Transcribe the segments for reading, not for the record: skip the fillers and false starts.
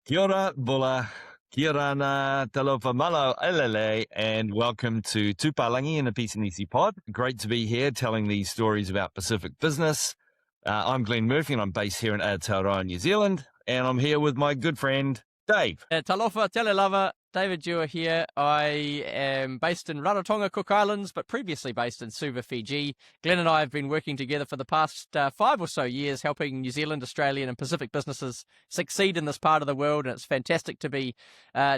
Kia ora, bula, kia rana, talofa malo, elele, and welcome to Two Palagi and a Peace and Easy Pod. Great to be here telling these stories about Pacific business. I'm Glenn Murphy and I'm based here in Aotearoa, New Zealand, and I'm here with my good friend, Dave. Talofa, tele lava, David Dewar here. I am based in Rarotonga, Cook Islands, but previously based in Suva, Fiji. Glenn and I have been working together for the past 5 or so years, helping New Zealand, Australian and Pacific businesses succeed in this part of the world. And it's fantastic to be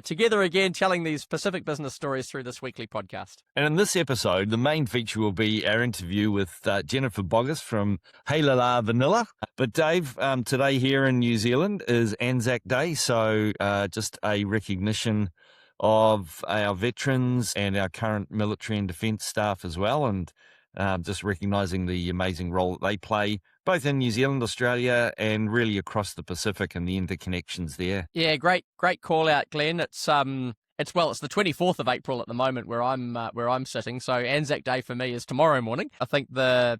together again, telling these Pacific business stories through this weekly podcast. And in this episode, the main feature will be our interview with Jennifer Boggiss from Heilala Vanilla. But Dave, today here in New Zealand is Anzac Day, so just a recognition of our veterans and our current military and defence staff as well, and just recognising the amazing role that they play both in New Zealand, Australia, and really across the Pacific and the interconnections there. Yeah, great call out, Glenn. It's the 24th of April at the moment where I'm sitting. So Anzac Day for me is tomorrow morning. I think the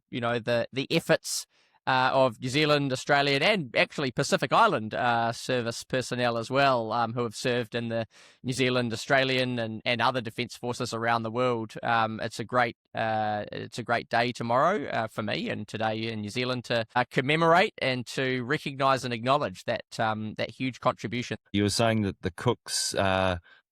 efforts of New Zealand, Australian, and actually Pacific Island service personnel as well, who have served in the New Zealand, Australian, and other defence forces around the world. It's a great day tomorrow for me and today in New Zealand to commemorate and to recognise and acknowledge that huge contribution. You were saying that the Cooks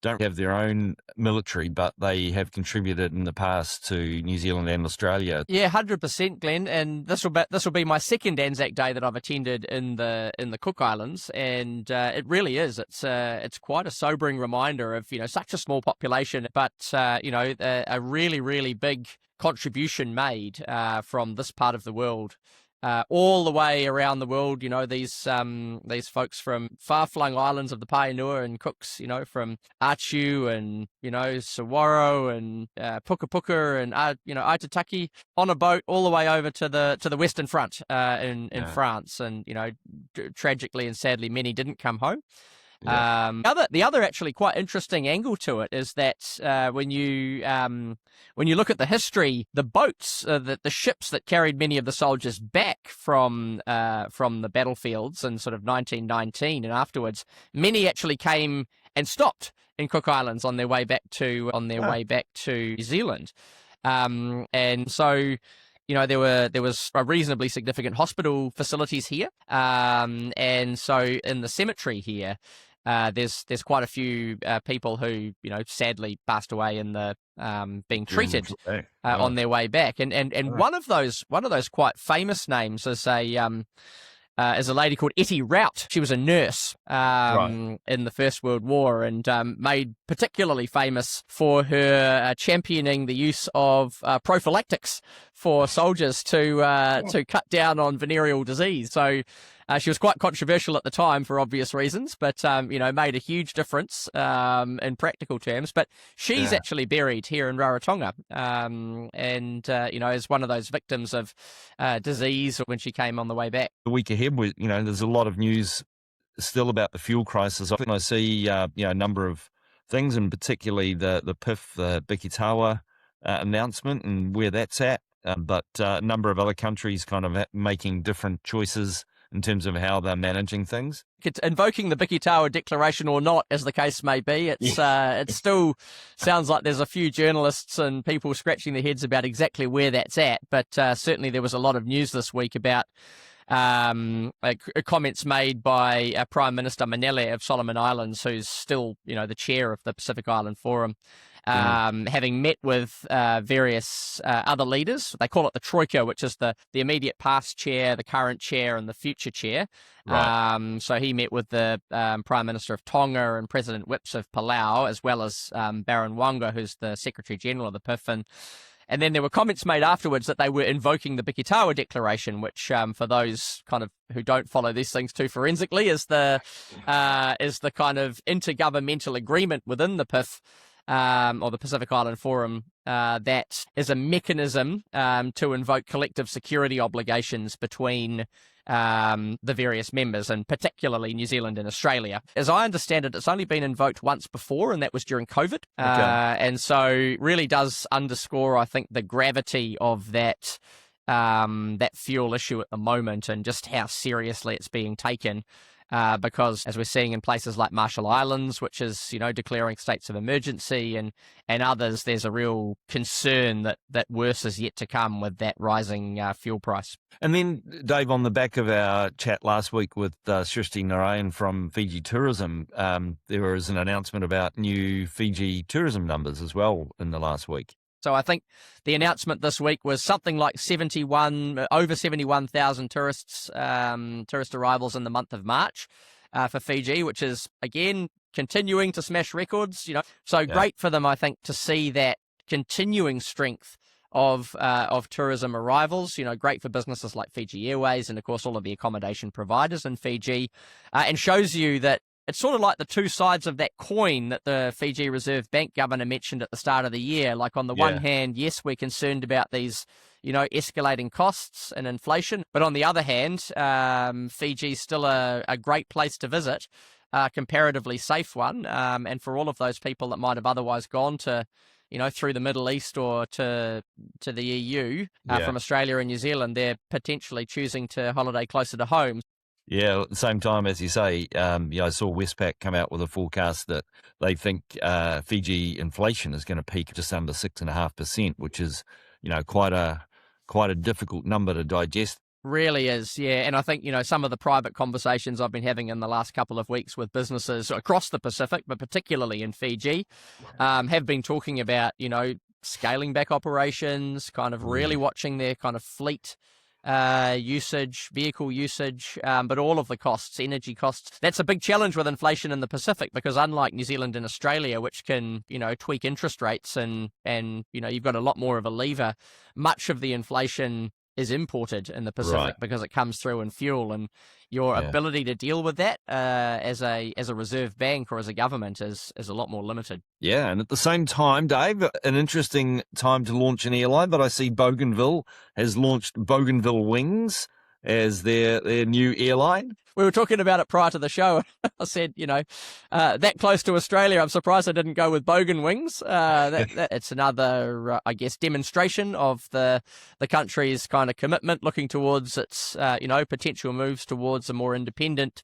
don't have their own military, but they have contributed in the past to New Zealand and Australia. Yeah, 100%, Glenn. And this will be my second Anzac Day that I've attended in the Cook Islands, and it really is. It's quite a sobering reminder of such a small population, but a really really big contribution made from this part of the world. All the way around the world, these folks from far-flung islands of the Paenua and Cooks, from Achu and, Sawaro and Puka and, Aitataki on a boat all the way over to the Western Front in France. And, tragically and sadly, many didn't come home. Yeah. The other actually quite interesting angle to it is that when you look at the history, the boats, the ships that carried many of the soldiers back from the battlefields in sort of 1919 and afterwards, many actually came and stopped in Cook Islands on their way back to New Zealand, and so. There was a reasonably significant hospital facilities here, and so in the cemetery here, there's quite a few people who sadly passed away in the being treated on their way back, and one of those quite famous names is a lady called Etty Rout. She was a nurse in the First World War and made particularly famous for her championing the use of prophylactics for soldiers to cut down on venereal disease. So she was quite controversial at the time for obvious reasons, but made a huge difference in practical terms. But she's actually buried here in Rarotonga, and is one of those victims of disease when she came on the way back. The week ahead, there's a lot of news still about the fuel crisis. I think I see a number of things, and particularly the PIF, the Bikitawa announcement and where that's at. But a number of other countries kind of making different choices in terms of how they're managing things. It's invoking the Bikitawa Declaration or not, as the case may be, it still sounds like there's a few journalists and people scratching their heads about exactly where that's at. But certainly there was a lot of news this week about comments made by Prime Minister Manele of Solomon Islands, who's still, the chair of the Pacific Island Forum, having met with various other leaders. They call it the Troika, which is the immediate past chair, the current chair, and the future chair. Right. So he met with the Prime Minister of Tonga and President Whips of Palau, as well as Baron Wanga, who's the Secretary General of the PIF. And then there were comments made afterwards that they were invoking the Bikitawa Declaration, which, for those kind of who don't follow these things too forensically, is the kind of intergovernmental agreement within the PIF. Or the Pacific Island Forum, that is a mechanism to invoke collective security obligations between the various members, and particularly New Zealand and Australia. As I understand it, it's only been invoked once before, and that was during COVID. And so really does underscore, I think, the gravity of that fuel issue at the moment and just how seriously it's being taken. because as we're seeing in places like Marshall Islands, which is, declaring states of emergency, and others, there's a real concern that worse is yet to come with that rising fuel price. And then, Dave, on the back of our chat last week with Srishti Narayan from Fiji Tourism, there was an announcement about new Fiji tourism numbers as well in the last week. So I think the announcement this week was something like over 71,000 tourist arrivals in the month of March for Fiji, which is, again, continuing to smash records. So great for them, I think, to see that continuing strength of tourism arrivals. Great for businesses like Fiji Airways and, of course, all of the accommodation providers in Fiji, and shows you that it's sort of like the two sides of that coin that the Fiji Reserve Bank governor mentioned at the start of the year. Like, on the one hand, yes, we're concerned about these, escalating costs and inflation. But on the other hand, Fiji's still a great place to visit, a comparatively safe one. And for all of those people that might have otherwise gone to, through the Middle East or to the EU from Australia and New Zealand, they're potentially choosing to holiday closer to home. Yeah, at the same time, as you say, I saw Westpac come out with a forecast that they think Fiji inflation is going to peak just under 6.5%, which is, quite a difficult number to digest. Really is, yeah. And I think, some of the private conversations I've been having in the last couple of weeks with businesses across the Pacific, but particularly in Fiji, have been talking about, scaling back operations, kind of really watching their kind of fleet usage, vehicle usage, but all of the costs, energy costs. That's a big challenge with inflation in the Pacific, because unlike New Zealand and Australia, which can, tweak interest rates and you've got a lot more of a lever, much of the inflation is imported in the Pacific because it comes through in fuel, and your ability to deal with that as a reserve bank or as a government is a lot more limited. Yeah, and at the same time, Dave, an interesting time to launch an airline, but I see Bougainville has launched Bougainville Wings as their new airline. We were talking about it prior to the show. I said, that close to Australia, I'm surprised I didn't go with Bogan Wings. It's another, I guess, demonstration of the country's kind of commitment, looking towards its, potential moves towards a more independent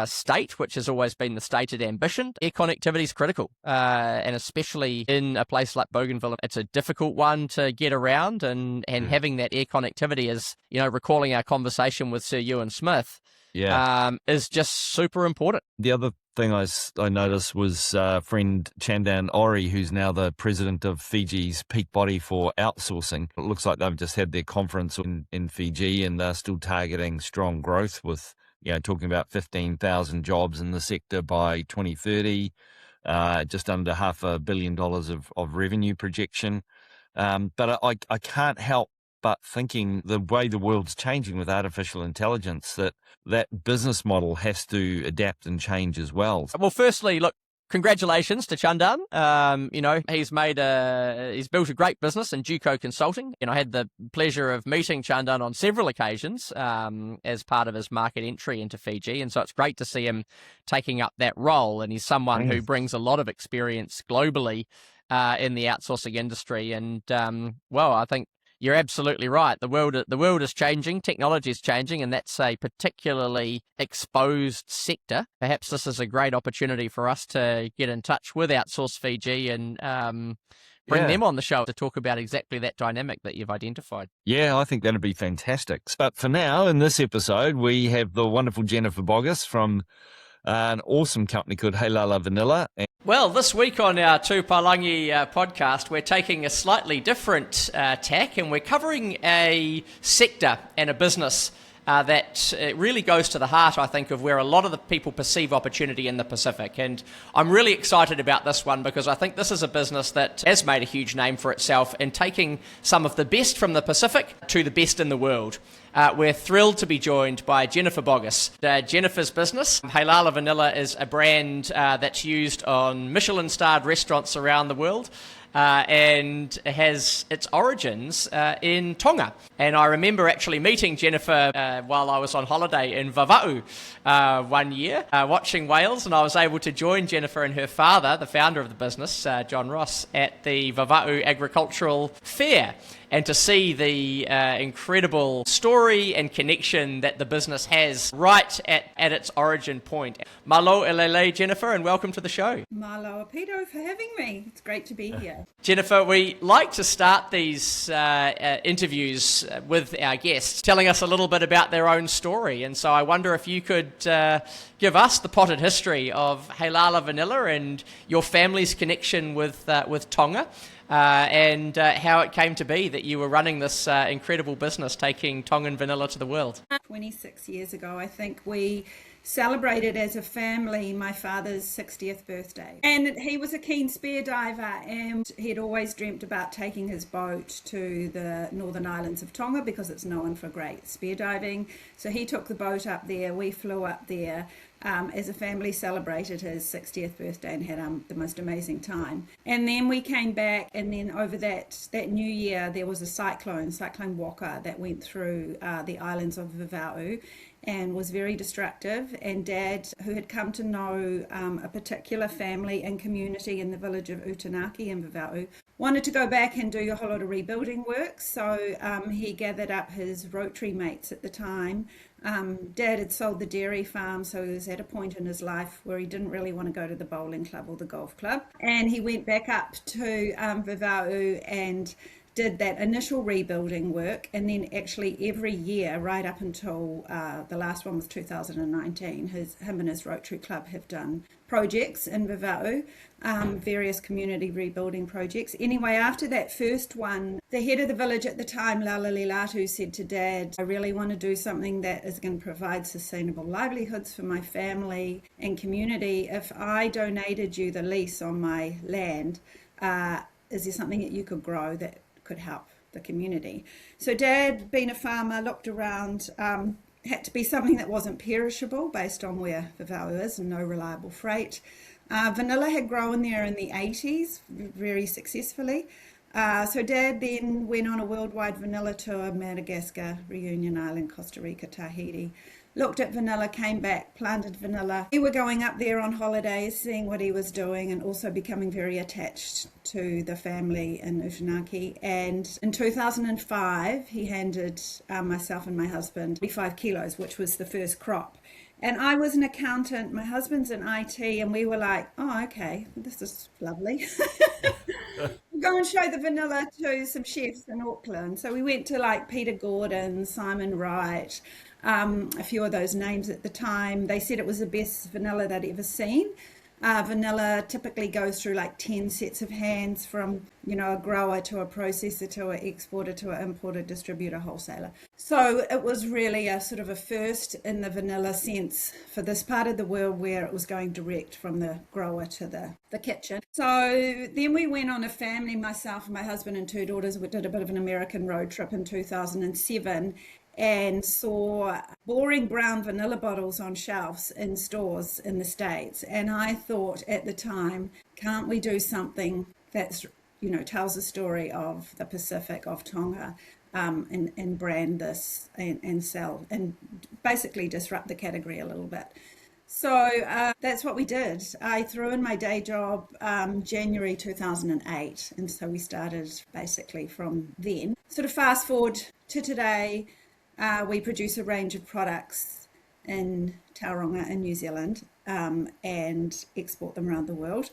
state, which has always been the stated ambition. Air connectivity is critical, and especially in a place like Bougainville, it's a difficult one to get around, and having that air connectivity is, recalling our conversation with Sir Ewan Smith, is just super important. The other thing I noticed was friend Chandan Ori, who's now the president of Fiji's peak body for outsourcing. It looks like they've just had their conference in Fiji, and they're still targeting strong growth with, talking about 15,000 jobs in the sector by 2030, just under $500 million of revenue projection. But I can't help but thinking the way the world's changing with artificial intelligence, that business model has to adapt and change as well. Well, firstly, look, congratulations to Chandan. He's built a great business in Juco Consulting. I had the pleasure of meeting Chandan on several occasions as part of his market entry into Fiji, and so it's great to see him taking up that role. And he's someone who brings a lot of experience globally in the outsourcing industry. And I think you're absolutely right. The world is changing, technology is changing, and that's a particularly exposed sector. Perhaps this is a great opportunity for us to get in touch with Outsource Fiji and bring them on the show to talk about exactly that dynamic that you've identified. Yeah, I think that'd be fantastic. But for now, in this episode, we have the wonderful Jennifer Boggiss from an awesome company called Heilala Vanilla. Well, this week on our Two Palagi podcast, we're taking a slightly different tack, and we're covering a sector and a business that really goes to the heart, I think, of where a lot of the people perceive opportunity in the Pacific. And I'm really excited about this one because I think this is a business that has made a huge name for itself in taking some of the best from the Pacific to the best in the world. We're thrilled to be joined by Jennifer Boggiss. Jennifer's business, Heilala Vanilla, is a brand that's used on Michelin-starred restaurants around the world. And has its origins in Tonga. And I remember actually meeting Jennifer while I was on holiday in Vava'u one year, watching whales, and I was able to join Jennifer and her father, the founder of the business, John Ross, at the Vava'u Agricultural Fair. and to see the incredible story and connection that the business has right at its origin point. Malo elele, Jennifer, and welcome to the show. Malo Peter for having me. It's great to be here. Jennifer, we like to start these interviews with our guests telling us a little bit about their own story. And so I wonder if you could give us the potted history of Heilala Vanilla and your family's connection with Tonga, and how it came to be that you were running this incredible business taking Tongan vanilla to the world. 26 years ago, I think, we celebrated as a family my father's 60th birthday. And he was a keen spear diver, and he'd always dreamt about taking his boat to the Northern Islands of Tonga because it's known for great spear diving. So he took the boat up there, we flew up there. As a family, celebrated his 60th birthday and had the most amazing time. And then we came back, and then over that new year there was a Cyclone Waka, that went through the islands of Vava'u and was very destructive. And Dad, who had come to know a particular family and community in the village of Utanaki in Vava'u, wanted to go back and do a whole lot of rebuilding work. So he gathered up his Rotary mates at the time. Dad had sold the dairy farm, so he was at a point in his life where he didn't really want to go to the bowling club or the golf club. And he went back up to Vava'u and did that initial rebuilding work, and then actually every year right up until the last one was 2019, him and his Rotary Club have done projects in Vava'u, various community rebuilding projects. Anyway, after that first one, the head of the village at the time, Lalililatu, said to Dad, I really want to do something that is going to provide sustainable livelihoods for my family and community. If I donated you the lease on my land, is there something that you could grow that could help the community? So Dad, being a farmer, looked around, had to be something that wasn't perishable based on where Vava'u is and no reliable freight. Vanilla had grown there in the 80s very successfully. So Dad then went on a worldwide vanilla tour, Madagascar, Reunion Island, Costa Rica, Tahiti. Looked at vanilla, came back, planted vanilla. We were going up there on holidays, seeing what he was doing, and also becoming very attached to the family in Utanaki. And in 2005, he handed myself and my husband 25 kilos, which was the first crop. And I was an accountant, my husband's in IT, and we were like, oh, okay, this is lovely. Go and show the vanilla to some chefs in Auckland. So we went to like Peter Gordon, Simon Wright, a few of those names at the time. They said it was the best vanilla they'd ever seen. Vanilla typically goes through like 10 sets of hands, from, a grower to a processor to an exporter to an importer, distributor, wholesaler. So it was really a sort of a first in the vanilla sense for this part of the world, where it was going direct from the grower to the kitchen. So then we went on a family, myself and my husband and two daughters, we did a bit of an American road trip in 2007, and saw boring brown vanilla bottles on shelves in stores in the States. And I thought at the time, can't we do something that's, tells the story of the Pacific, of Tonga, and brand this and sell, and basically disrupt the category a little bit. So that's what we did. I threw in my day job January 2008, and so we started basically from then. Sort of fast forward to today, we produce a range of products in Tauranga in New Zealand, and export them around the world.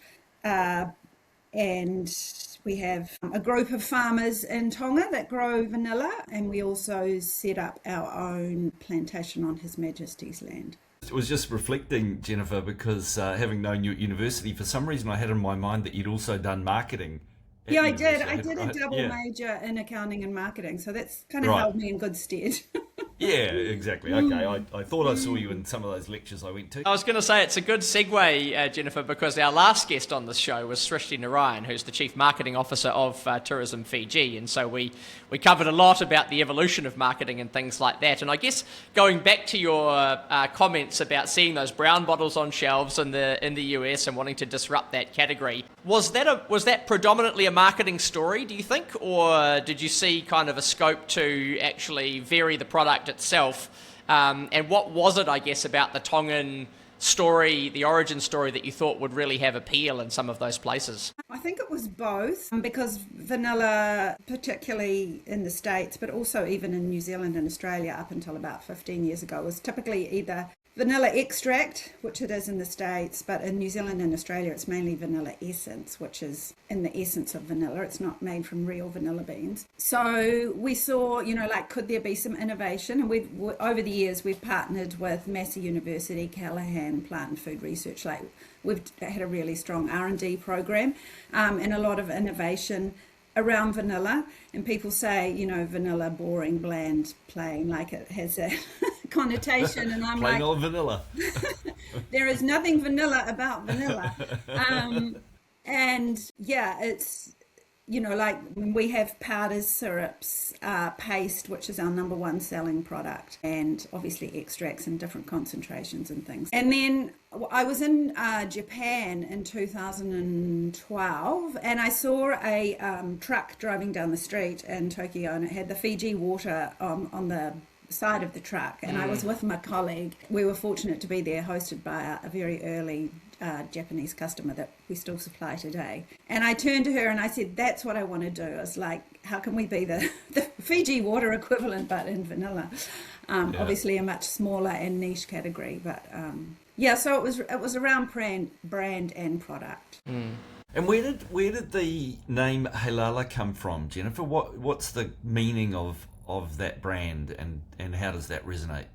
And we have a group of farmers in Tonga that grow vanilla, and we also set up our own plantation on His Majesty's land. I was just reflecting, Jennifer, because having known you at university, for some reason I had in my mind that you'd also done marketing. Yeah, I did. I did a double major in accounting and marketing, so that's kind of held me in good stead. Yeah, exactly. Okay, I thought I saw you in some of those lectures I went to. I was going to say it's a good segue, Jennifer, because our last guest on this show was Srishti Narayan, who's the Chief Marketing Officer of Tourism Fiji, and so we covered a lot about the evolution of marketing and things like that. And I guess going back to your comments about seeing those brown bottles on shelves in the US and wanting to disrupt that category, was that predominantly a marketing story, do you think, or did you see kind of a scope to actually vary the product itself? And what was it, I guess, about the Tongan story, the origin story that you thought would really have appeal in some of those places? I think it was both, because vanilla, particularly in the States, but also even in New Zealand and Australia up until about 15 years ago, was typically either vanilla extract, which it is in the States, but in New Zealand and Australia it's mainly vanilla essence, which is in the essence of vanilla. It's not made from real vanilla beans. So we saw, like, could there be some innovation? And over the years we've partnered with Massey University, Callaghan Plant and Food Research. Like, we've had a really strong R&D program, and a lot of innovation around vanilla. And people say, vanilla, boring, bland, plain, like it has a connotation, and I'm plain like, old vanilla. there is nothing vanilla about vanilla. And yeah, it's, like we have powders, syrups, paste, which is our number one selling product, and obviously extracts in different concentrations and things. And then I was in Japan in 2012, and I saw a truck driving down the street in Tokyo, and it had the Fiji water on the side of the truck, and I was with my colleague. We were fortunate to be there, hosted by a very early Japanese customer that we still supply today. And I turned to her and I said, that's what I want to do. It's like, how can we be the Fiji water equivalent, but in vanilla? Obviously a much smaller and niche category, but so it was around brand and product. And where did the name Heilala come from, Jennifer? What's the meaning of that brand, and how does that resonate?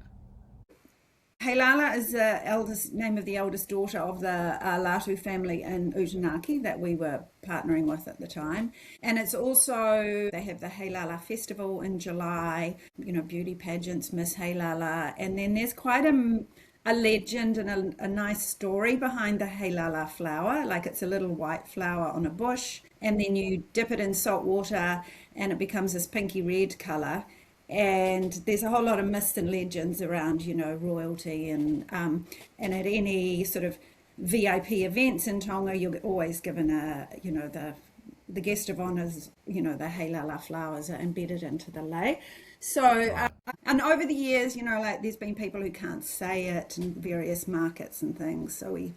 Heilala is the name of the eldest daughter of the Latu family in Utanaki that we were partnering with at the time. And it's also, they have the Heilala Festival in July, beauty pageants, Miss Heilala. And then there's quite a legend and a nice story behind the Heilala flower. Like, it's a little white flower on a bush, and then you dip it in salt water and it becomes this pinky red colour. And there's a whole lot of myths and legends around, royalty, and at any sort of VIP events in Tonga, you're always given the guest of honours, the Heilala flowers are embedded into the lei. So, and over the years, like, there's been people who can't say it in various markets and things. So we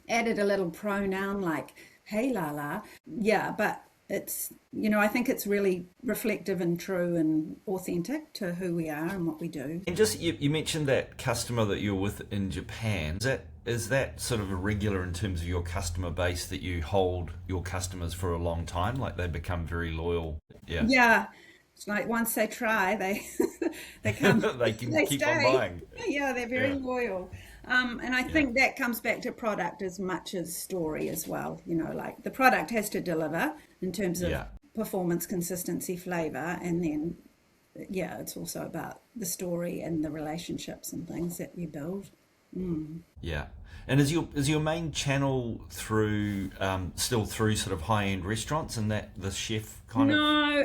added a little pronoun like Heilala. Yeah, but it's, I think it's really reflective and true and authentic to who we are and what we do. And just, you mentioned that customer that you're with in Japan. Is that sort of a regular in terms of your customer base, that you hold your customers for a long time? Like, they become very loyal? Yeah. Yeah. It's like, once they try, they come. they can they keep stay. on buying. Yeah, they're very loyal. And I think that comes back to product as much as story as well. Like, the product has to deliver in terms of performance, consistency, flavour, and then, it's also about the story and the relationships and things that you build. Yeah. And is your main channel through still through sort of high-end restaurants and that the chef kind of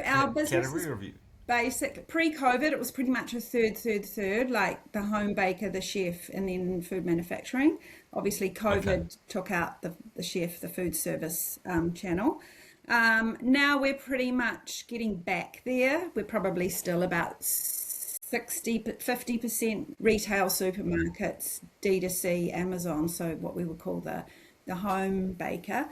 our business category? is basic. Pre-COVID, it was pretty much a third, like the home baker, the chef, and then food manufacturing. Obviously, COVID took out the chef, the food service channel. Now we're pretty much getting back there. We're probably still about 50% retail, supermarkets, D2C, Amazon, so what we would call the home baker.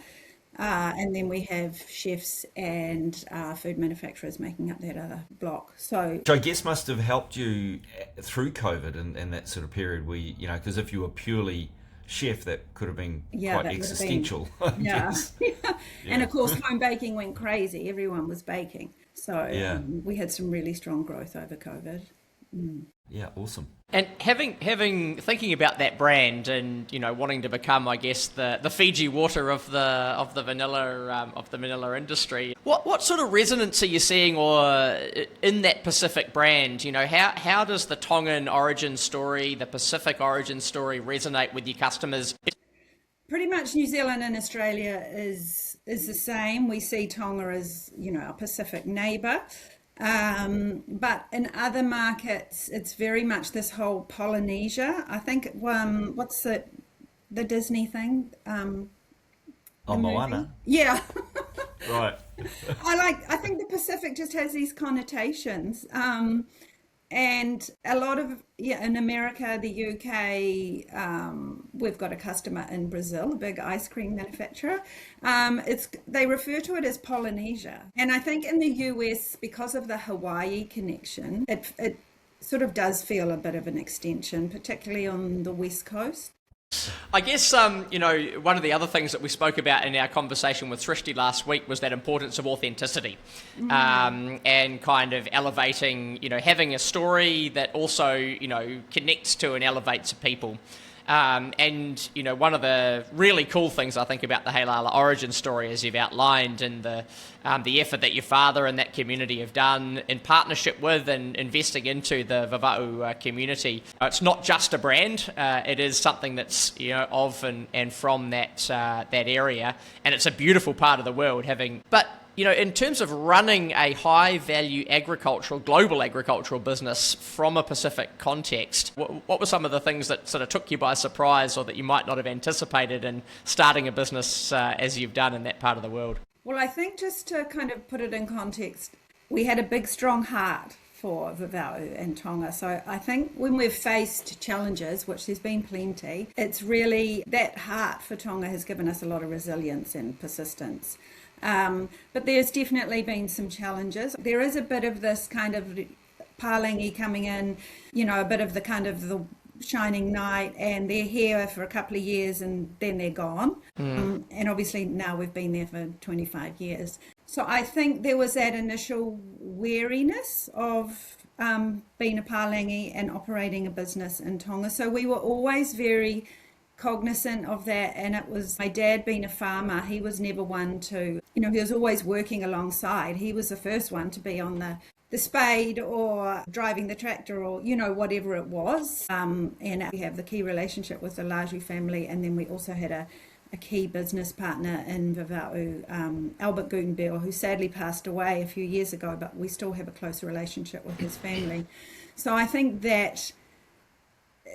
And then we have chefs and food manufacturers making up that other block. So which I guess must have helped you through COVID and that sort of period where, because if you were purely chef, that could have been quite existential. Yeah. And of course, home baking went crazy. Everyone was baking. So we had some really strong growth over COVID. Yeah, awesome. And thinking about that brand and wanting to become, I guess, the Fiji water of the vanilla industry, what sort of resonance are you seeing or in that Pacific brand? How does the Tongan origin story, the Pacific origin story, resonate with your customers? Pretty much New Zealand and Australia is the same. We see Tonga as a Pacific neighbour. But in other markets, it's very much this whole Polynesia. I think, what's the Disney thing? Moana. Yeah. Right. I think the Pacific just has these connotations. And a lot of, yeah, in America, the UK, we've got a customer in Brazil, a big ice cream manufacturer. They refer to it as Polynesia. And I think in the US, because of the Hawaii connection, it sort of does feel a bit of an extension, particularly on the West Coast. I guess, one of the other things that we spoke about in our conversation with Srishti last week was that importance of authenticity, and kind of elevating, having a story that also, connects to and elevates people. And one of the really cool things I think about the Heilala origin story, as you've outlined, and the effort that your father and that community have done in partnership with and investing into the Vava'u community. It's not just a brand; it is something that's of and from that area, and it's a beautiful part of the world. In terms of running a high-value global agricultural business from a Pacific context, what were some of the things that sort of took you by surprise or that you might not have anticipated in starting a business as you've done in that part of the world? Well, I think just to kind of put it in context, we had a big, strong heart for Vava'u and Tonga. So I think when we've faced challenges, which there's been plenty, it's really that heart for Tonga has given us a lot of resilience and persistence. But there's definitely been some challenges. There is a bit of this kind of Palagi coming in, a bit of the kind of the shining knight, and they're here for a couple of years and then they're gone. And obviously now we've been there for 25 years. So I think there was that initial wariness of being a Palagi and operating a business in Tonga. So we were always very cognizant of that, and it was my dad being a farmer. He was never one to, he was always working alongside. He was the first one to be on the spade or driving the tractor or whatever it was, and we have the key relationship with the Laju family, and then we also had a key business partner in Vava'u, Albert Gutenberg, who sadly passed away a few years ago, but we still have a close relationship with his family. So I think that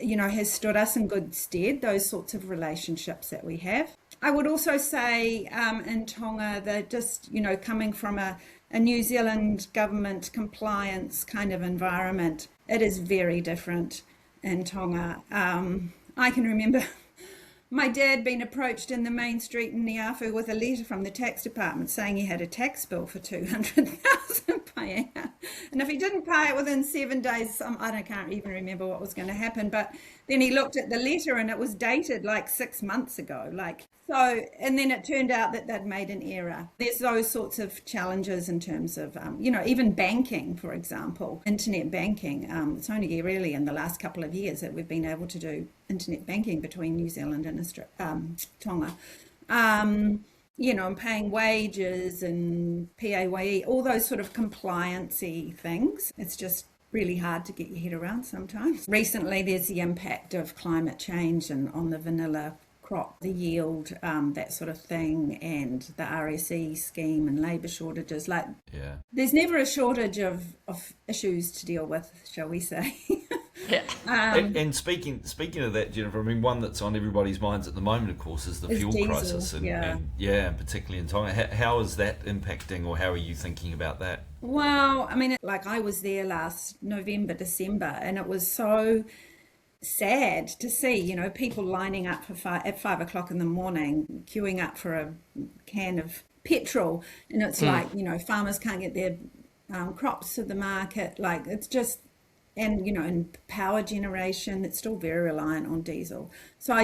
has stood us in good stead, those sorts of relationships that we have. I would also say in Tonga that just, coming from a New Zealand government compliance kind of environment, it is very different in Tonga. I can remember my dad being approached in the main street in Niafu with a letter from the tax department saying he had a tax bill for $200,000 paying. And if he didn't pay it within 7 days, I can't even remember what was going to happen. But then he looked at the letter and it was dated like 6 months ago. And then it turned out that they'd made an error. There's those sorts of challenges in terms of, even banking, for example, internet banking. It's only really in the last couple of years that we've been able to do internet banking between New Zealand and Tonga. And paying wages and PAYE, all those sort of compliance-y things. It's just really hard to get your head around sometimes. Recently, there's the impact of climate change and on the vanilla crop, the yield, that sort of thing, and the RSE scheme and labour shortages. There's never a shortage of issues to deal with, shall we say. Yeah. And speaking of that, Jennifer, I mean, one that's on everybody's minds at the moment, of course, is the fuel diesel, crisis, and particularly in Tonga. How is that impacting, or how are you thinking about that? Well, I mean, I was there last November, December, and it was so sad to see, people lining up at 5 o'clock in the morning, queuing up for a can of petrol, and it's farmers can't get their crops to the market. It's just. And, in power generation, it's still very reliant on diesel. So I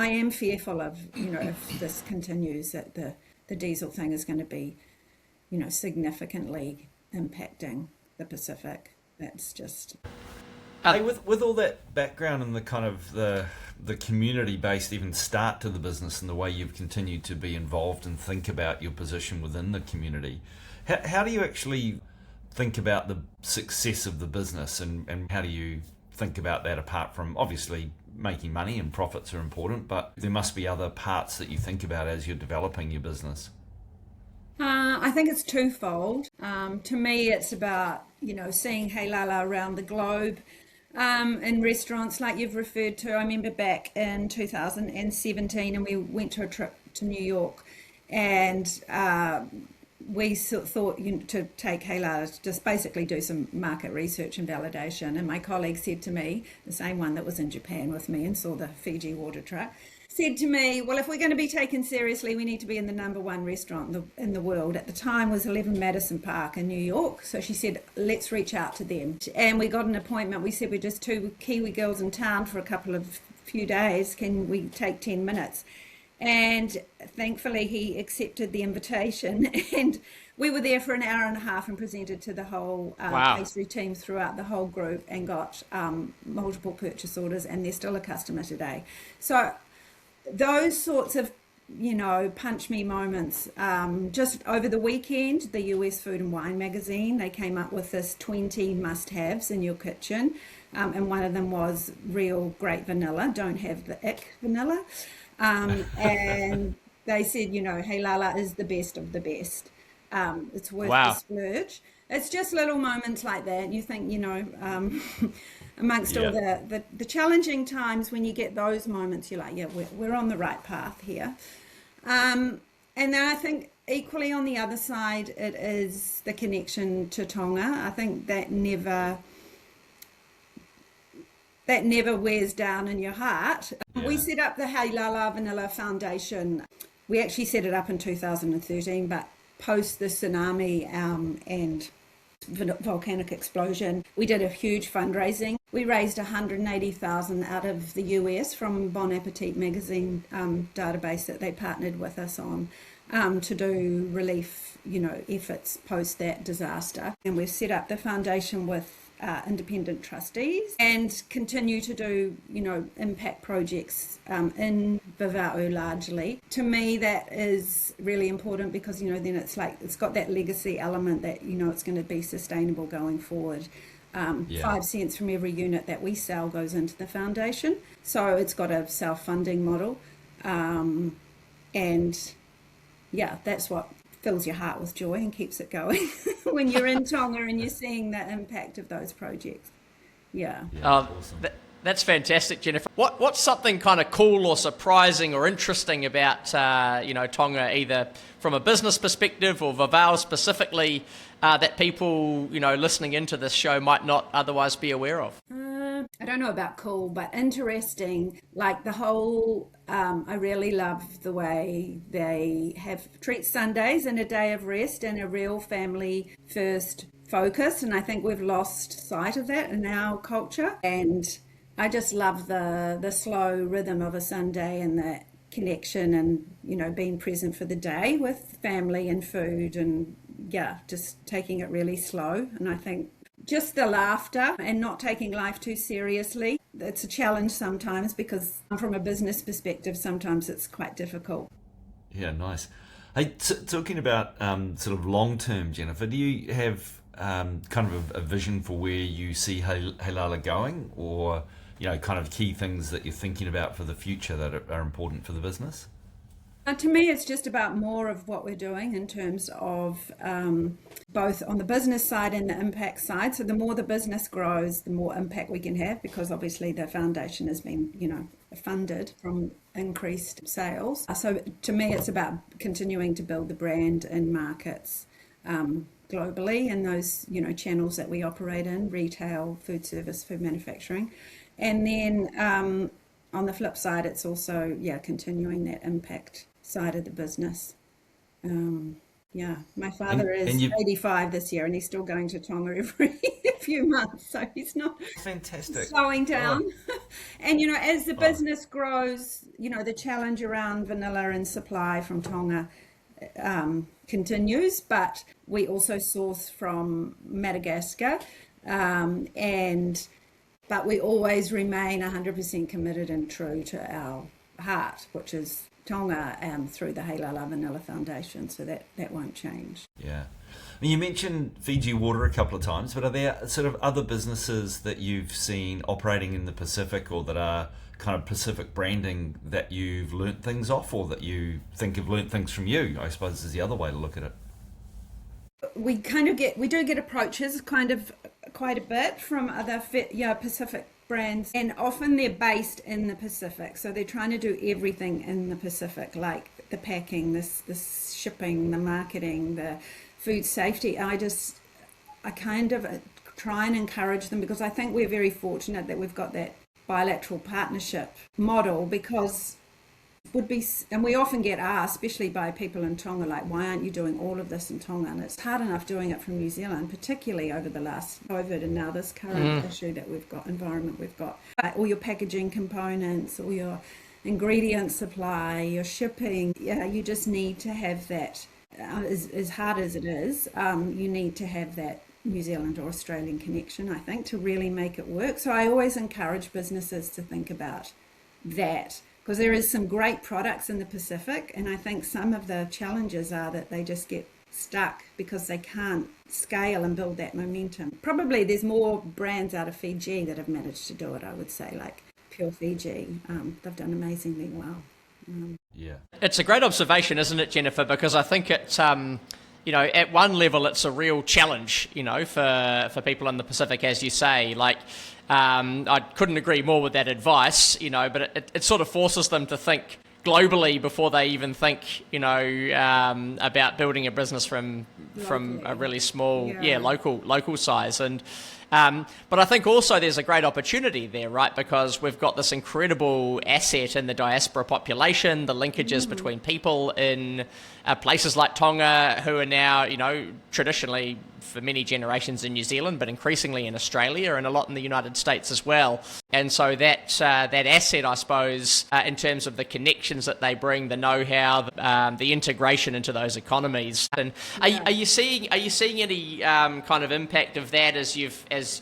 am fearful of, if this continues, that the diesel thing is going to be, significantly impacting the Pacific. That's just... Hey, with all that background and the kind of the community-based even start to the business and the way you've continued to be involved and think about your position within the community, how do you actually think about the success of the business, and how do you think about that apart from obviously making money, and profits are important, but there must be other parts that you think about as you're developing your business? I think it's twofold. To me, it's about, seeing Heilala around the globe in restaurants like you've referred to. I remember back in 2017 and we went to a trip to New York, and we thought to take Heilala to just basically do some market research and validation. And my colleague said to me, the same one that was in Japan with me and saw the Fiji water truck, said to me, well, if we're going to be taken seriously, we need to be in the #1 restaurant in the world. At the time was 11 Madison Park in New York. So she said, let's reach out to them. And we got an appointment. We said, we're just two Kiwi girls in town for a few days. Can we take 10 minutes? And thankfully he accepted the invitation, and we were there for an hour and a half and presented to the whole pastry team throughout the whole group, and got multiple purchase orders, and they're still a customer today. So those sorts of, punch me moments. Just over the weekend, the US Food and Wine magazine, they came up with this 20 must-haves in your kitchen, and one of them was real great vanilla, don't have the ick vanilla. And they said, Heilala is the best of the best. It's worth the splurge. It's just little moments like that. You think, amongst all the challenging times, when you get those moments, you're like, yeah, we're on the right path here. And then I think equally on the other side, it is the connection to Tonga. I think that never wears down in your heart. We set up the Heilala Vanilla Foundation. We actually set it up in 2013, but post the tsunami and volcanic explosion, we did a huge fundraising. We raised $180,000 out of the US from Bon Appetit magazine database that they partnered with us on to do relief, efforts post that disaster. And we've set up the foundation with independent trustees and continue to do, impact projects in Viva'u largely. To me, that is really important because, then it's got that legacy element that, it's going to be sustainable going forward. 5 cents from every unit that we sell goes into the foundation. So it's got a self-funding model. That's what fills your heart with joy and keeps it going when you're in Tonga and you're seeing the impact of those projects. Awesome. That's fantastic, Jennifer. What's something kind of cool or surprising or interesting about Tonga, either from a business perspective or Viva'u specifically, that people listening into this show might not otherwise be aware of? I don't know about cool, but interesting. Like the whole, I really love the way they treat Sundays and a day of rest and a real family first focus. And I think we've lost sight of that in our culture. And I just love the slow rhythm of a Sunday and that connection and, being present for the day with family and food and just taking it really slow. And I think just the laughter and not taking life too seriously. It's a challenge sometimes because from a business perspective, sometimes it's quite difficult. Yeah, nice. Hey, talking about sort of long term, Jennifer, do you have kind of a vision for where you see Heilala going, or kind of key things that you're thinking about for the future that are important for the business? To me, it's just about more of what we're doing in terms of both on the business side and the impact side. So the more the business grows, the more impact we can have, because obviously the foundation has been, funded from increased sales. So to me, it's about continuing to build the brand in markets globally in those, channels that we operate in: retail, food service, food manufacturing. And then on the flip side, it's also, continuing that impact side of the business. My father is 85 this year, and he's still going to Tonga every few months, so he's not slowing down. And as the business grows, the challenge around vanilla and supply from Tonga continues, but we also source from Madagascar, but we always remain 100% committed and true to our heart, which is Tonga, through the Heilala Vanilla Foundation, so that won't change. Yeah. I mean, you mentioned Fiji Water a couple of times, but are there sort of other businesses that you've seen operating in the Pacific, or that are kind of Pacific branding, that you've learnt things off, or that you think have learnt things from you, I suppose is the other way to look at it? we do get approaches kind of quite a bit from other Pacific brands, and often they're based in the Pacific, so they're trying to do everything in the Pacific, like the packing, the shipping, the marketing, the food safety. I kind of try and encourage them, because I think we're very fortunate that we've got that bilateral partnership model, because and we often get asked, especially by people in Tonga, like, why aren't you doing all of this in Tonga? And it's hard enough doing it from New Zealand, particularly over the last COVID and now this current issue that environment we've got. All your packaging components, all your ingredient supply, your shipping, you just need to have that, as hard as it is, you need to have that New Zealand or Australian connection, I think, to really make it work. So I always encourage businesses to think about that, because there is some great products in the Pacific, and I think some of the challenges are that they just get stuck because they can't scale and build that momentum. Probably there's more brands out of Fiji that have managed to do it, I would say, like Pure Fiji. They've done amazingly well. Yeah. It's a great observation, isn't it, Jennifer? Because I think it's, at one level, it's a real challenge, for people in the Pacific, as you say. Like, I couldn't agree more with that advice, but it sort of forces them to think globally before they even think, about building a business from a really small, local size. And but I think also there's a great opportunity there, right? Because we've got this incredible asset in the diaspora population, the linkages between people in places like Tonga, who are now, traditionally for many generations in New Zealand, but increasingly in Australia and a lot in the United States as well. And so that asset, I suppose, in terms of the connections that they bring, the know-how, the integration into those economies. And are you seeing any kind of impact of that as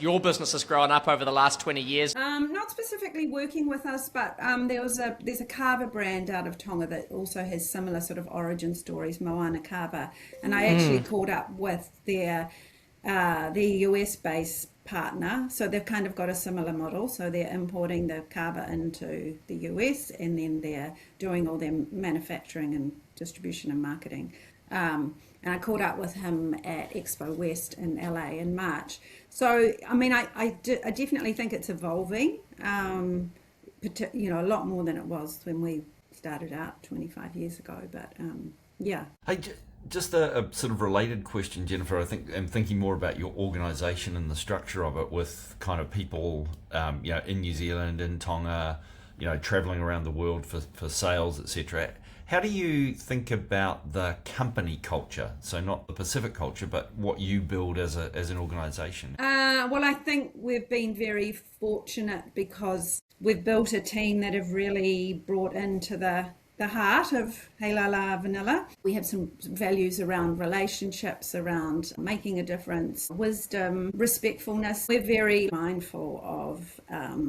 your business has grown up over the last 20 years? Not specifically working with us, but there's a kava brand out of Tonga that also has similar sort of origin stories, Moana Kava, and I actually caught up with their US-based partner, so they've kind of got a similar model. So they're importing the kava into the US, and then they're doing all their manufacturing and distribution and marketing. And I caught up with him at Expo West in LA in March. So, I mean, I definitely think it's evolving, a lot more than it was when we started out 25 years ago. But yeah. Hey, just a sort of related question, Jennifer. I'm thinking more about your organisation and the structure of it, with kind of people, in New Zealand, in Tonga, travelling around the world for sales, etc. How do you think about the company culture? So not the Pacific culture, but what you build as an organisation. Well, I think we've been very fortunate because we've built a team that have really brought into the heart of Heilala Vanilla. We have some values around relationships, around making a difference, wisdom, respectfulness. We're very mindful of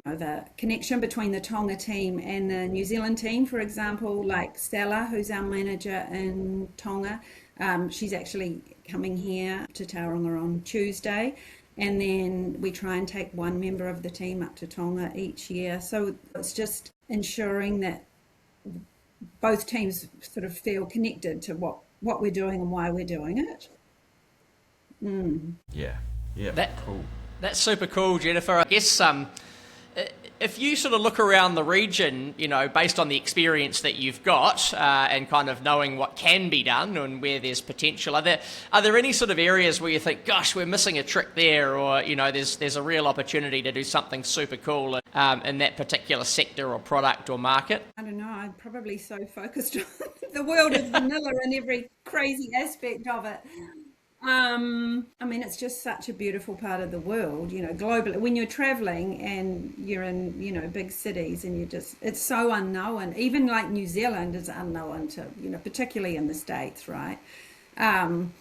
the connection between the Tonga team and the New Zealand team. For example, like Stella, who's our manager in Tonga, she's actually coming here to Tauranga on Tuesday. And then we try and take one member of the team up to Tonga each year. So it's just ensuring that both teams sort of feel connected to what we're doing and why we're doing it. Yeah, cool. That's super cool, Jennifer. I guess if you sort of look around the region, based on the experience that you've got and kind of knowing what can be done and where there's potential, are there any sort of areas where you think, gosh, we're missing a trick there, or there's a real opportunity to do something super cool in that particular sector or product or market? I don't know. I'm probably so focused on the world of vanilla and every crazy aspect of it. I mean, it's just such a beautiful part of the world, globally. When you're traveling and you're in, big cities, and it's so unknown. Even like New Zealand is unknown to, particularly in the States, right? And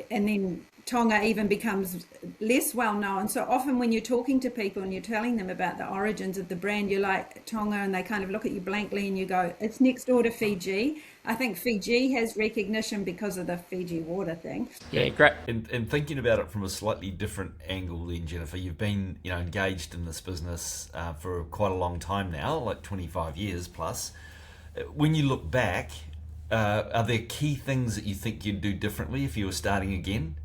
then Tonga even becomes less well known. So often when you're talking to people and you're telling them about the origins of the brand, you're like, Tonga, and they kind of look at you blankly and you go, it's next door to Fiji. I think Fiji has recognition because of the Fiji water thing. Yeah, great. And thinking about it from a slightly different angle then, Jennifer, you've been, engaged in this business for quite a long time now, like 25 years plus. When you look back, are there key things that you think you'd do differently if you were starting again?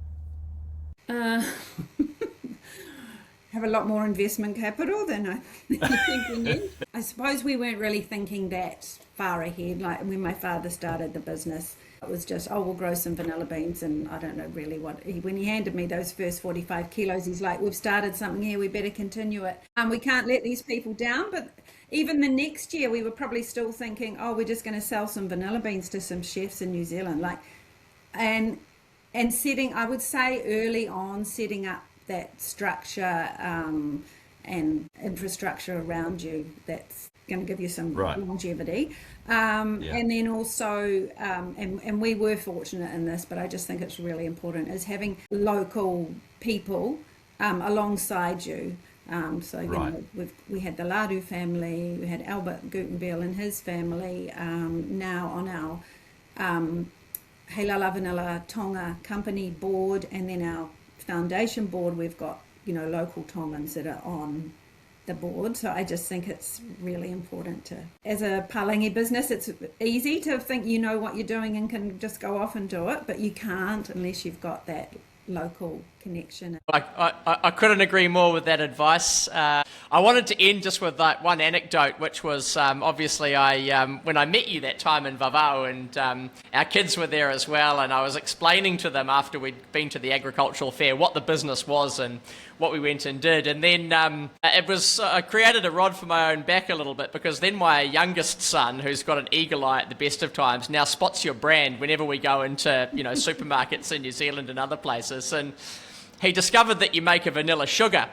Have a lot more investment capital than I think we need. I suppose we weren't really thinking that far ahead. Like when my father started the business, it was just, oh, we'll grow some vanilla beans, and I don't know really when he handed me those first 45 kilos, he's like, we've started something here, we better continue it. We can't let these people down. But even the next year, we were probably still thinking, oh, we're just going to sell some vanilla beans to some chefs in New Zealand. And setting, I would say early on, setting up that structure and infrastructure around you that's going to give you some longevity. And then also, and we were fortunate in this, but I just think it's really important, is having local people alongside you. So you know, we had the Ladu family, we had Albert Gutenberg and his family. Now on our Heilala Vanilla Tonga company board, and then our foundation board, we've got, you know, local Tongans that are on the board. So I just think it's really important to, as a Palagi business, it's easy to think you know what you're doing and can just go off and do it, but you can't unless you've got that local connection. I couldn't agree more with that advice. I wanted to end just with that one anecdote, which was obviously when I met you that time in Vavau, and our kids were there as well, and I was explaining to them after we'd been to the agricultural fair what the business was and what we went and did, and then it was I created a rod for my own back a little bit, because then my youngest son, who's got an eagle eye at the best of times, now spots your brand whenever we go into, you know, supermarkets in New Zealand and other places, and he discovered that you make a vanilla sugar.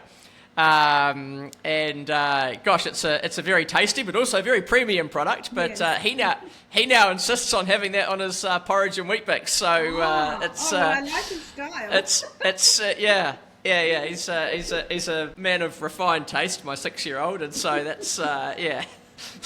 Gosh, it's a very tasty but also very premium product. But yes. he now insists on having that on his porridge and wheat bix. So I like his style. Yeah. He's a man of refined taste, my 6-year-old, and so that's yeah.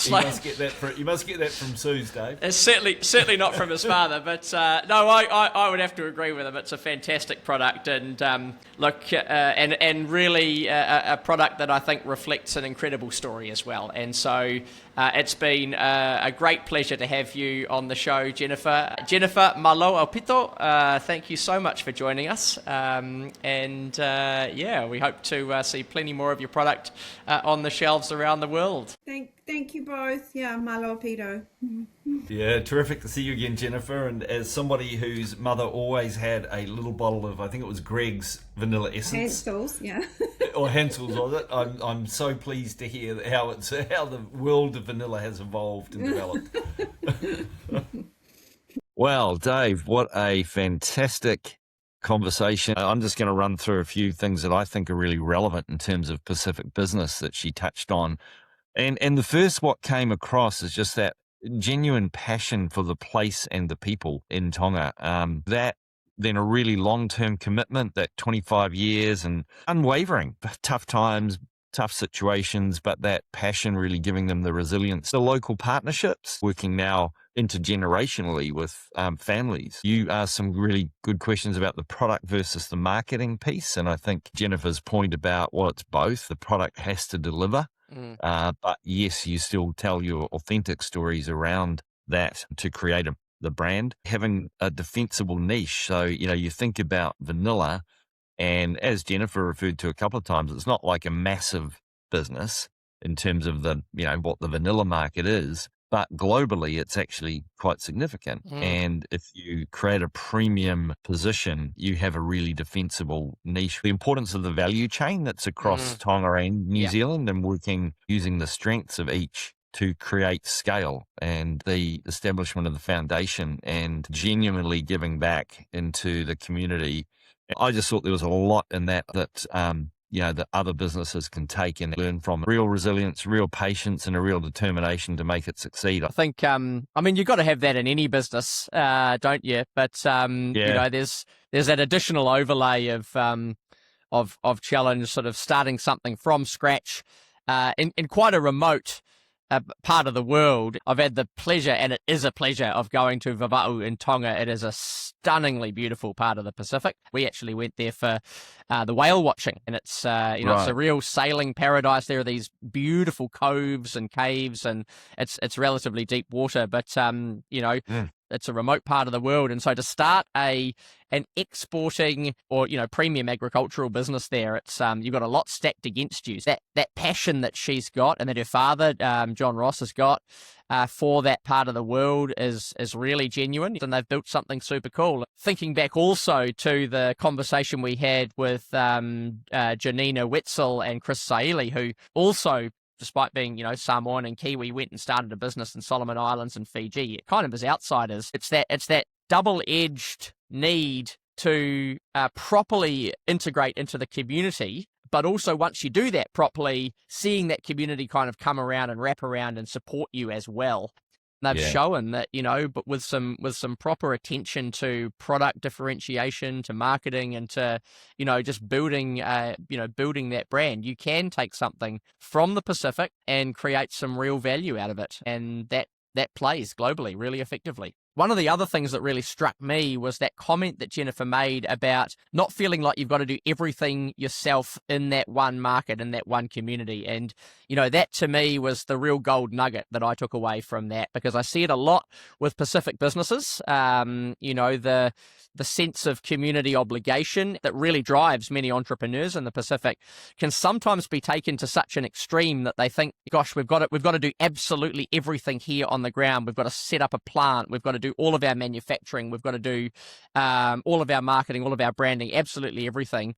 You must get that from Sue's, Dave. It's certainly not from his father, but no, I would have to agree with him. It's a fantastic product, and and really a product that I think reflects an incredible story as well. And so it's been a great pleasure to have you on the show, Jennifer. Jennifer Malo Alpito, thank you so much for joining us. We hope to see plenty more of your product on the shelves around the world. Thank you both. Yeah, Malo Alpito. Yeah, terrific to see you again, Jennifer. And as somebody whose mother always had a little bottle of, I think it was Greg's vanilla essence. Hansel's, yeah. Or Hansel's, was it? I'm so pleased to hear how the world of vanilla has evolved and developed. Well, Dave, what a fantastic conversation. I'm just going to run through a few things that I think are really relevant in terms of Pacific business that she touched on. And the first what came across is just that genuine passion for the place and the people in Tonga. That then a really long-term commitment, that 25 years and unwavering, tough times, tough situations, but that passion really giving them the resilience. The local partnerships, working now intergenerationally with families. You asked some really good questions about the product versus the marketing piece. And I think Jennifer's point about, well, it's both. The product has to deliver. But yes, you still tell your authentic stories around that to create the brand, having a defensible niche. So, you know, you think about vanilla, and as Jennifer referred to a couple of times, it's not like a massive business in terms of the, you know, what the vanilla market is, but globally it's actually quite significant. And if you create a premium position, you have a really defensible niche. The importance of the value chain that's across Tonga and New Zealand, and using the strengths of each to create scale, and the establishment of the foundation and genuinely giving back into the community. I just thought there was a lot in that that other businesses can take and learn from. Real resilience, real patience, and a real determination to make it succeed. I think, you've got to have that in any business, don't you? But, you know, there's that additional overlay of challenge, sort of starting something from scratch in quite a remote part of the world. I've had the pleasure, and it is a pleasure, of going to Vava'u in Tonga. It is a stunningly beautiful part of the Pacific. We actually went there for the whale watching, and it's it's a real sailing paradise. There are these beautiful coves and caves, and it's relatively deep water. But it's a remote part of the world. And so to start an exporting or, premium agricultural business there, it's you've got a lot stacked against you. That passion that she's got and that her father, John Ross, has got for that part of the world is really genuine, and they've built something super cool. Thinking back also to the conversation we had with Janina Wetzel and Chris Saili, who also, despite being, Samoan and Kiwi, went and started a business in Solomon Islands and Fiji. It kind of as outsiders. It's that double-edged need to properly integrate into the community, but also once you do that properly, seeing that community kind of come around and wrap around and support you as well. They've shown that, but with some proper attention to product differentiation, to marketing, and to, just building that brand, you can take something from the Pacific and create some real value out of it. And that plays globally really effectively. One of the other things that really struck me was that comment that Jennifer made about not feeling like you've got to do everything yourself in that one market, in that one community. And, that to me was the real gold nugget that I took away from that, because I see it a lot with Pacific businesses. The sense of community obligation that really drives many entrepreneurs in the Pacific can sometimes be taken to such an extreme that they think, gosh, we've got to do absolutely everything here on the ground. We've got to set up a plant. We've got to do all of our manufacturing. We've got to do all of our marketing, all of our branding, absolutely everything.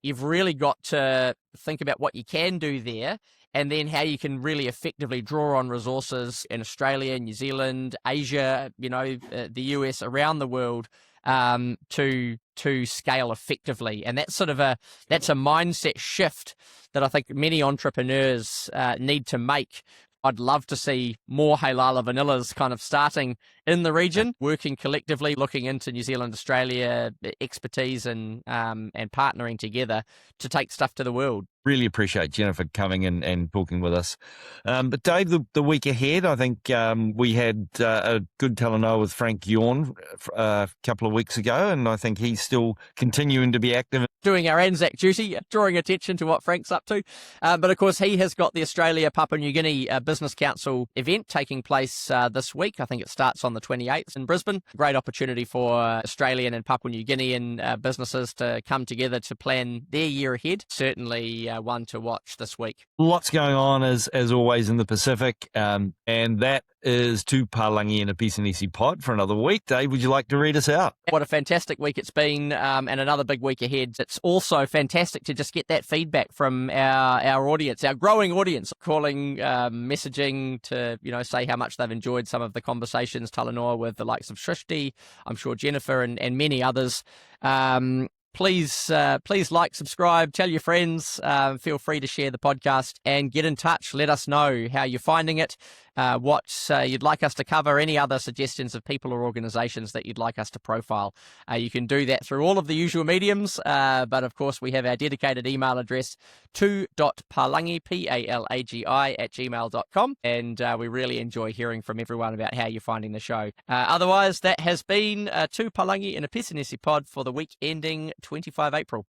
You've really got to think about what you can do there, and then how you can really effectively draw on resources in Australia, New Zealand, Asia, the US, around the world, to scale effectively. And that's that's a mindset shift that I think many entrepreneurs need to make. I'd love to see more Heilala Vanillas kind of starting in the region, working collectively, looking into New Zealand, Australia expertise and partnering together to take stuff to the world. Really appreciate Jennifer coming in and talking with us. But Dave, the week ahead, I think we had a good talanoa with Frank Yorn a couple of weeks ago, and I think he's still continuing to be active. Doing our Anzac duty, drawing attention to what Frank's up to. But of course, he has got the Australia Papua New Guinea Business Council event taking place this week. I think it starts on the 28th in Brisbane. Great opportunity for Australian and Papua New Guinean businesses to come together to plan their year ahead. Certainly one to watch this week. Lots going on as always in the Pacific, and that is Two Palagi and a Pisanisi pod for another week. Dave, would you like to read us out? What a fantastic week it's been, and another big week ahead. It's also fantastic to just get that feedback from our audience, our growing audience, calling, messaging to say how much they've enjoyed some of the conversations, talanoa with the likes of Shrishti, I'm sure Jennifer and many others. Please like, subscribe, tell your friends, feel free to share the podcast and get in touch. Let us know how you're finding it, what you'd like us to cover, any other suggestions of people or organizations that you'd like us to profile. You can do that through all of the usual mediums, but of course we have our dedicated email address, 2.palagi, Palagi, @gmail.com, and we really enjoy hearing from everyone about how you're finding the show. Otherwise, that has been Two Palagi and a Pisanisi pod for the week ending 25 April.